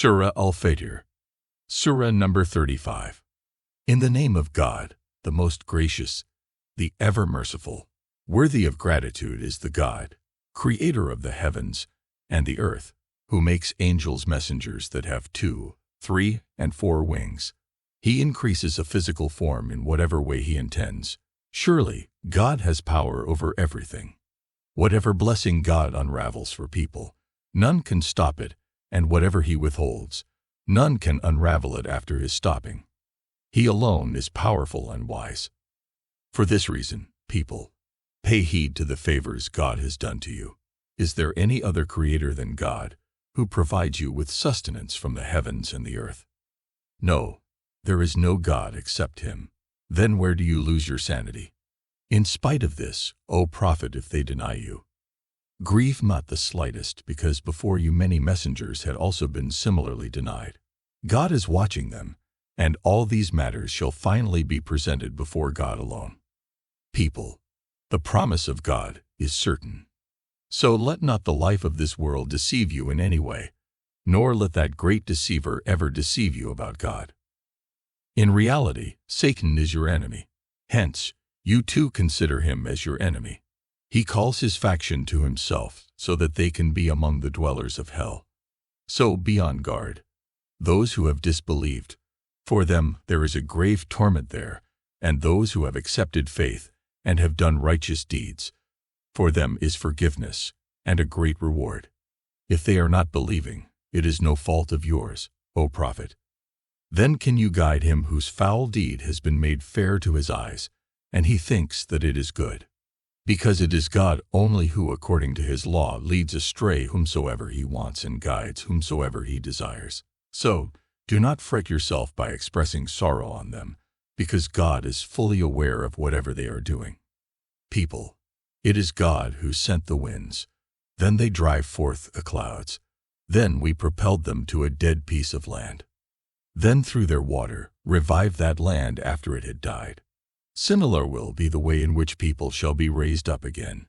Surah al-Fatir, Surah number 35. In the name of God, the most gracious, the ever-merciful, worthy of gratitude is the God, creator of the heavens and the earth, who makes angels messengers that have 2, 3, and 4 wings. He increases a physical form in whatever way he intends. Surely, God has power over everything. Whatever blessing God unravels for people, none can stop it, and whatever he withholds, none can unravel it after his stopping. He alone is powerful and wise. For this reason, people, pay heed to the favors God has done to you. Is there any other creator than God, who provides you with sustenance from the heavens and the earth? No, there is no God except him. Then where do you lose your sanity? In spite of this, O prophet, if they deny you, grieve not the slightest, because before you many messengers had also been similarly denied. God is watching them, and all these matters shall finally be presented before God alone. People, the promise of God is certain. So let not the life of this world deceive you in any way, nor let that great deceiver ever deceive you about God. In reality, Satan is your enemy. Hence, you too consider him as your enemy. He calls his faction to himself so that they can be among the dwellers of hell. So be on guard. Those who have disbelieved, for them there is a grave torment there, and those who have accepted faith and have done righteous deeds, for them is forgiveness and a great reward. If they are not believing, it is no fault of yours, O prophet. Then can you guide him whose foul deed has been made fair to his eyes, and he thinks that it is good? Because it is God only who, according to his law, leads astray whomsoever he wants and guides whomsoever he desires. So, do not fret yourself by expressing sorrow on them, because God is fully aware of whatever they are doing. People, it is God who sent the winds. Then they drive forth the clouds. Then we propelled them to a dead piece of land. Then through their water revive that land after it had died. Similar will be the way in which people shall be raised up again.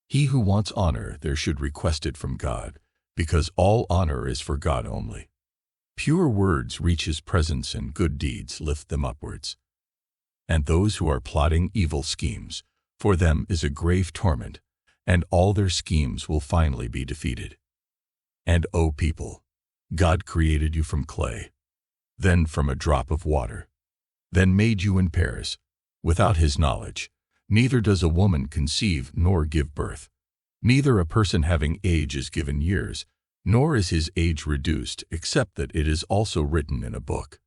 He who wants honor there should request it from God, because all honor is for God only. Pure words reach his presence, and good deeds lift them upwards. And those who are plotting evil schemes, for them is a grave torment, and all their schemes will finally be defeated. And O people, God created you from clay, then from a drop of water, then made you in pairs. Without his knowledge, neither does a woman conceive nor give birth. Neither a person having age is given years, nor is his age reduced, except that it is also written in a book.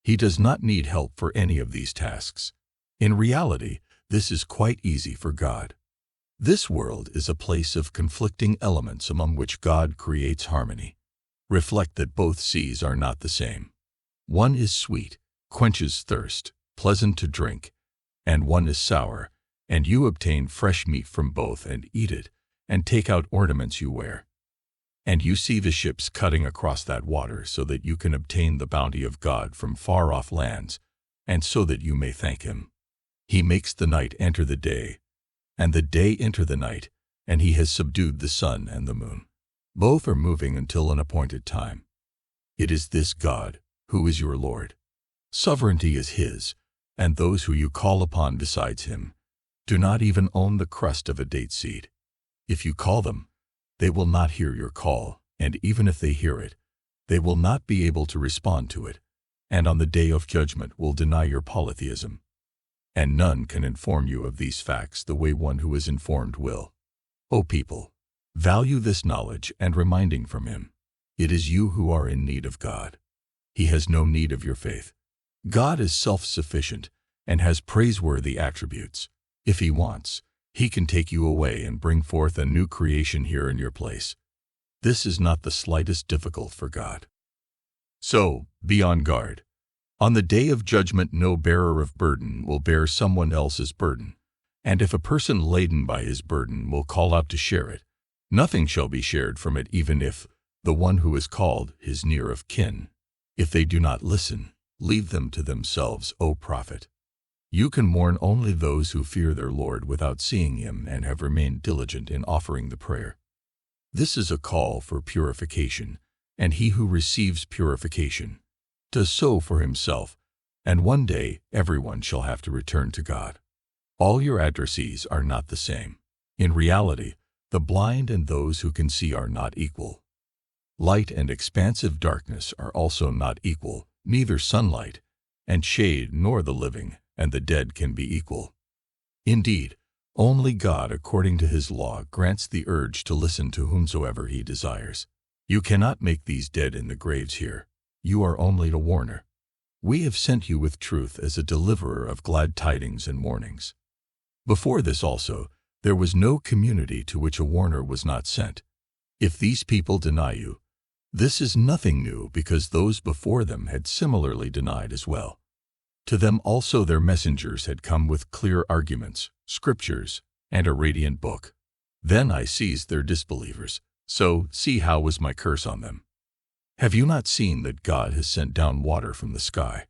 He does not need help for any of these tasks. In reality, this is quite easy for God. This world is a place of conflicting elements among which God creates harmony. Reflect that both seas are not the same. One is sweet, quenches thirst, pleasant to drink, and one is sour, and you obtain fresh meat from both and eat it, and take out ornaments you wear. And you see the ships cutting across that water so that you can obtain the bounty of God from far-off lands, and so that you may thank him. He makes the night enter the day, and the day enter the night, and he has subdued the sun and the moon. Both are moving until an appointed time. It is this God who is your Lord. Sovereignty is his, and those who you call upon besides him do not even own the crust of a date seed. If you call them, they will not hear your call, and even if they hear it, they will not be able to respond to it, and on the day of judgment will deny your polytheism. And none can inform you of these facts the way one who is informed will. O people, value this knowledge and reminding from him. It is you who are in need of God. He has no need of your faith. God is self-sufficient and has praiseworthy attributes. If he wants, he can take you away and bring forth a new creation here in your place. This is not the slightest difficult for God. So, be on guard. On the day of judgment no bearer of burden will bear someone else's burden, and if a person laden by his burden will call out to share it, nothing shall be shared from it, even if the one who is called is near of kin. If they do not listen, leave them to themselves, O prophet. You can warn only those who fear their Lord without seeing him and have remained diligent in offering the prayer. This is a call for purification, and he who receives purification does so for himself, and one day everyone shall have to return to God. All your addressees are not the same. In reality, the blind and those who can see are not equal. Light and expansive darkness are also not equal, neither sunlight and shade nor the living and the dead can be equal. Indeed, only God, according to his law, grants the urge to listen to whomsoever he desires. You cannot make these dead in the graves here. You are only a warner. We have sent you with truth as a deliverer of glad tidings and warnings. Before this also, there was no community to which a warner was not sent. If these people deny you, this is nothing new, because those before them had similarly denied as well. To them also their messengers had come with clear arguments, scriptures, and a radiant book. Then I seized their disbelievers, so see how was my curse on them. Have you not seen that God has sent down water from the sky?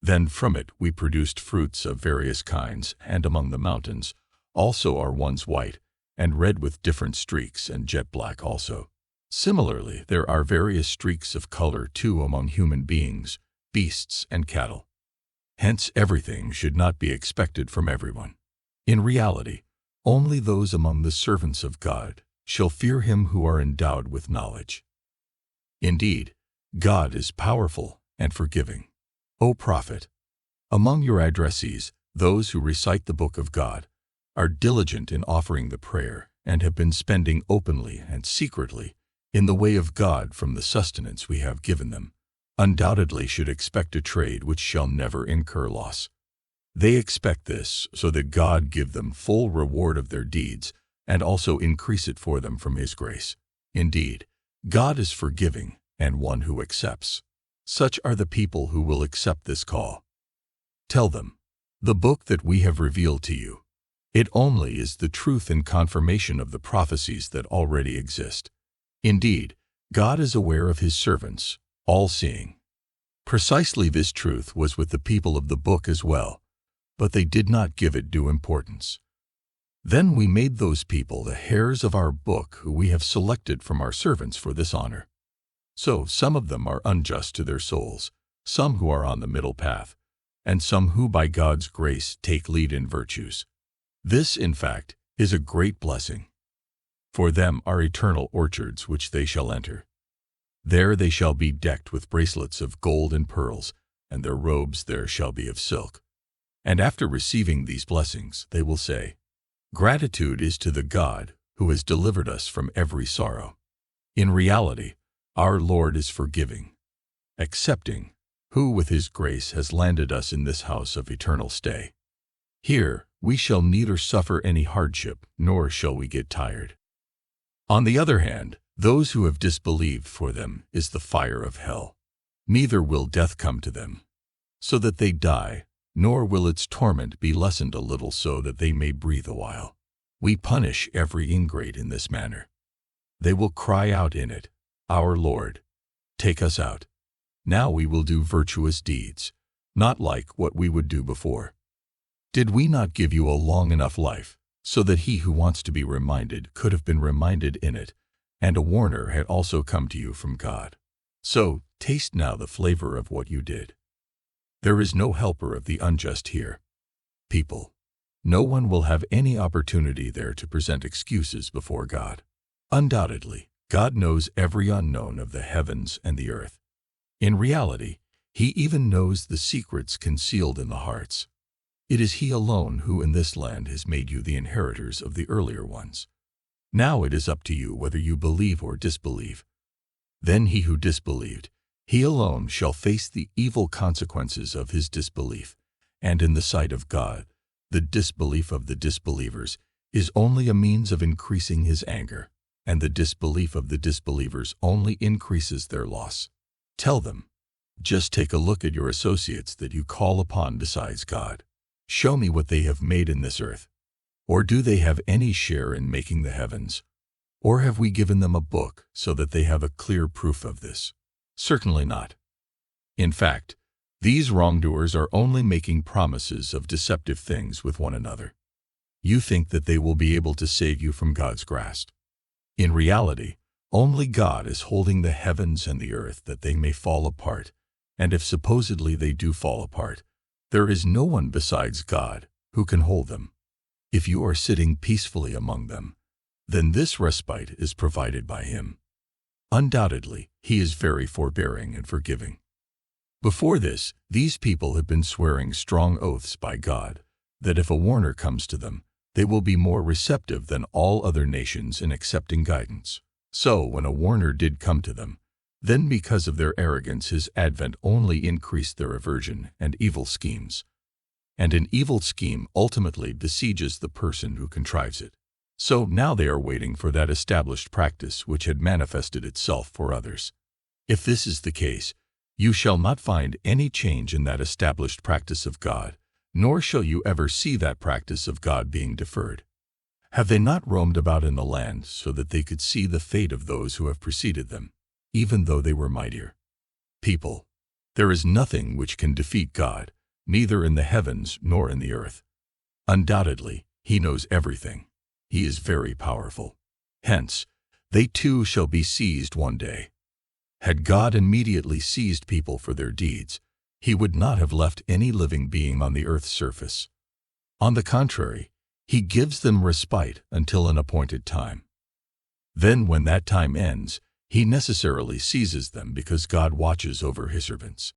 Then from it we produced fruits of various kinds, and among the mountains also are ones white, and red with different streaks, and jet black also. Similarly, there are various streaks of color too among human beings, beasts, and cattle. Hence everything should not be expected from everyone. In reality, only those among the servants of God shall fear him who are endowed with knowledge. Indeed, God is powerful and forgiving. O prophet, among your addressees, those who recite the book of God are diligent in offering the prayer and have been spending openly and secretly in the way of God from the sustenance we have given them, undoubtedly should expect a trade which shall never incur loss. They expect this so that God give them full reward of their deeds and also increase it for them from his grace. Indeed, God is forgiving and one who accepts. Such are the people who will accept this call. Tell them, the book that we have revealed to you, it only is the truth and confirmation of the prophecies that already exist. Indeed, God is aware of his servants, all-seeing. Precisely this truth was with the people of the book as well, but they did not give it due importance. Then we made those people the heirs of our book who we have selected from our servants for this honor. So some of them are unjust to their souls, some who are on the middle path, and some who by God's grace take lead in virtues. This, in fact, is a great blessing. For them are eternal orchards which they shall enter. There they shall be decked with bracelets of gold and pearls, and their robes there shall be of silk. And after receiving these blessings, they will say, Gratitude is to the God who has delivered us from every sorrow. In reality, our Lord is forgiving, accepting, who with his grace has landed us in this house of eternal stay. Here we shall neither suffer any hardship, nor shall we get tired. On the other hand, those who have disbelieved, for them is the fire of hell. Neither will death come to them, so that they die, nor will its torment be lessened a little so that they may breathe a while. We punish every ingrate in this manner. They will cry out in it, Our Lord, take us out. Now we will do virtuous deeds, not like what we would do before. Did we not give you a long enough life, so that he who wants to be reminded could have been reminded in it, and a warner had also come to you from God? So taste now the flavor of what you did. There is no helper of the unjust here. People, no one will have any opportunity there to present excuses before God. Undoubtedly, God knows every unknown of the heavens and the earth. In reality, he even knows the secrets concealed in the hearts. It is he alone who in this land has made you the inheritors of the earlier ones. Now it is up to you whether you believe or disbelieve. Then he who disbelieved, he alone shall face the evil consequences of his disbelief, and in the sight of God, the disbelief of the disbelievers is only a means of increasing his anger, and the disbelief of the disbelievers only increases their loss. Tell them, just take a look at your associates that you call upon besides God. Show me what they have made in this earth. Or do they have any share in making the heavens? Or have we given them a book so that they have a clear proof of this? Certainly not. In fact, these wrongdoers are only making promises of deceptive things with one another. You think that they will be able to save you from God's grasp. In reality, Only God is holding the heavens and the earth that they may fall apart, and if supposedly they do fall apart, there is no one besides God who can hold them. If you are sitting peacefully among them, then this respite is provided by Him. Undoubtedly, He is very forbearing and forgiving. Before this, these people have been swearing strong oaths by God that if a warner comes to them, they will be more receptive than all other nations in accepting guidance. So, when a warner did come to them, then because of their arrogance His advent only increased their aversion and evil schemes. And an evil scheme ultimately besieges the person who contrives it. So now they are waiting for that established practice which had manifested itself for others. If this is the case, you shall not find any change in that established practice of God, nor shall you ever see that practice of God being deferred. Have they not roamed about in the land so that they could see the fate of those who have preceded them, even though they were mightier? People, there is nothing which can defeat God, neither in the heavens nor in the earth. Undoubtedly, He knows everything. He is very powerful. Hence, they too shall be seized one day. Had God immediately seized people for their deeds, He would not have left any living being on the earth's surface. On the contrary, He gives them respite until an appointed time. Then when that time ends, He necessarily seizes them because God watches over His servants.